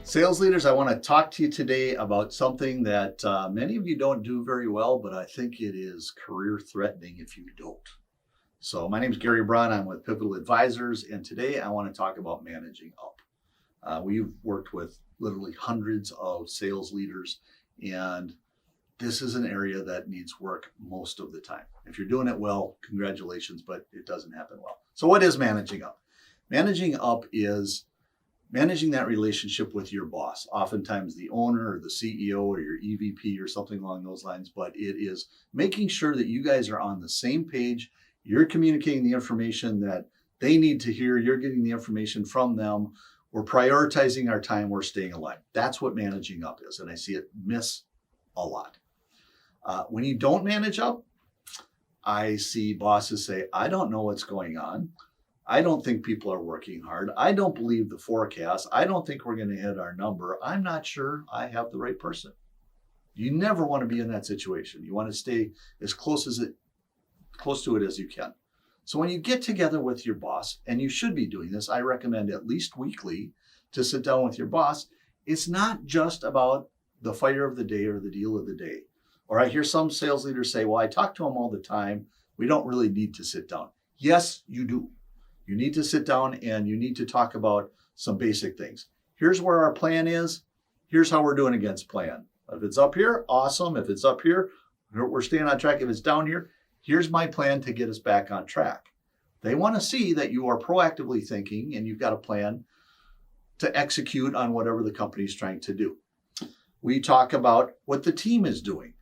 Sales leaders, I want to talk to you today about something that many of you don't do very well, but I think it is career threatening if you don't. So, my name is Gary Braun. I'm with Pivotal Advisors, and today I want to talk about managing up. We've worked with literally hundreds of sales leaders, and this is an area that needs work most of the time. If you're doing it well, congratulations, but it doesn't happen well. So, what is managing up? Managing up is managing that relationship with your boss, oftentimes the owner or the CEO or your EVP or something along those lines, but it is making sure that you guys are on the same page. You're communicating the information that they need to hear. You're getting the information from them. We're prioritizing our time. We're staying aligned. That's what managing up is. And I see it miss a lot. When you don't manage up, I see bosses say, I don't know what's going on. I don't think people are working hard. I don't believe the forecast. I don't think we're going to hit our number. I'm not sure I have the right person. You never want to be in that situation. You want to stay as close to it as you can. So when you get together with your boss, and you should be doing this, I recommend at least weekly to sit down with your boss. It's not just about the fire of the day or the deal of the day. Or I hear some sales leaders say, well, I talk to them all the time. We don't really need to sit down. Yes, you do. You need to sit down and you need to talk about some basic things. Here's where our plan is. Here's how we're doing against plan. If it's up here, awesome. If it's up here, we're staying on track. If it's down here, here's my plan to get us back on track. They want to see that you are proactively thinking and you've got a plan to execute on whatever the company's trying to do. We talk about what the team is doing.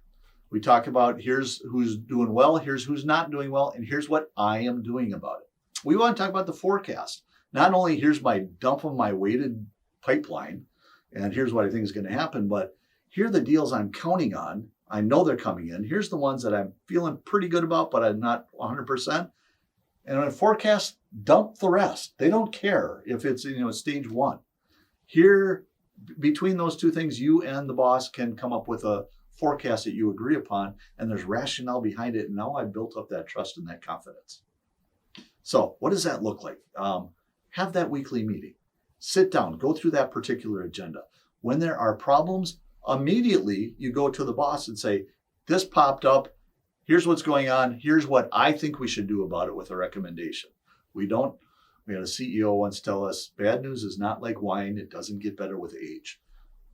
We talk about here's who's doing well, here's who's not doing well, and here's what I am doing about it. We want to talk about the forecast. Not only here's my dump of my weighted pipeline, and here's what I think is going to happen, but here are the deals I'm counting on. I know they're coming in. Here's the ones that I'm feeling pretty good about, but I'm not 100%. And on a forecast, dump the rest. They don't care if it's stage one. Here, between those two things, you and the boss can come up with a forecast that you agree upon, and there's rationale behind it. And now I've built up that trust and that confidence. So what does that look like? Have that weekly meeting. Sit down, go through that particular agenda. When there are problems, immediately you go to the boss and say, this popped up. Here's what's going on. Here's what I think we should do about it with a recommendation. We had a CEO once tell us, bad news is not like wine. It doesn't get better with age.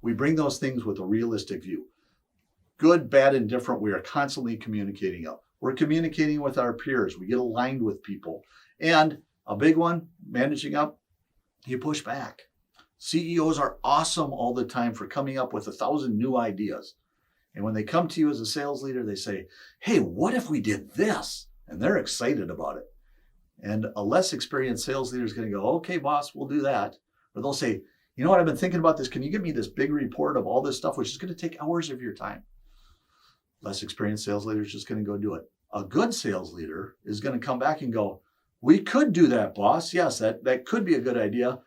We bring those things with a realistic view. Good, bad, and different. We are constantly communicating up. We're communicating with our peers. We get aligned with people. And a big one, managing up, you push back. CEOs are awesome all the time for coming up with 1,000 new ideas. And when they come to you as a sales leader, they say, hey, what if we did this? And they're excited about it. And a less experienced sales leader is going to go, okay, boss, we'll do that. Or they'll say, you know what, I've been thinking about this. Can you give me this big report of all this stuff, which is going to take hours of your time? Less experienced sales leader is just going to go do it. A good sales leader is going to come back and go, we could do that, boss. Yes, that could be a good idea.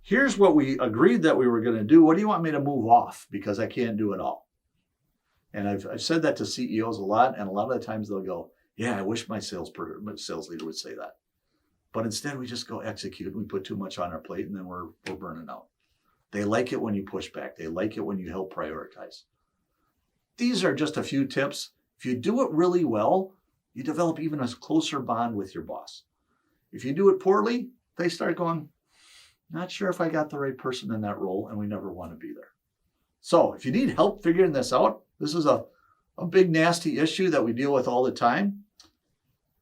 Here's what we agreed that we were going to do. What do you want me to move off? Because I can't do it all. And I've said that to CEOs a lot. And a lot of the times they'll go, yeah, I wish my sales leader would say that. But instead we just go execute. We put too much on our plate and then we're burning out. They like it when you push back. They like it when you help prioritize. These are just a few tips. If you do it really well, you develop even a closer bond with your boss. If you do it poorly, they start going, not sure if I got the right person in that role, and we never want to be there. So if you need help figuring this out, this is a big, nasty issue that we deal with all the time.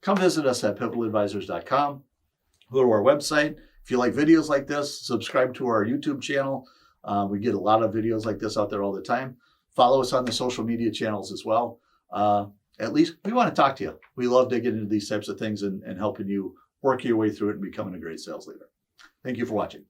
Come visit us at pivotadvisors.com. Go to our website. If you like videos like this, subscribe to our YouTube channel. We get a lot of videos like this out there all the time. Follow us on the social media channels as well. At least we want to talk to you. We love digging into these types of things and helping you work your way through it and becoming a great sales leader. Thank you for watching.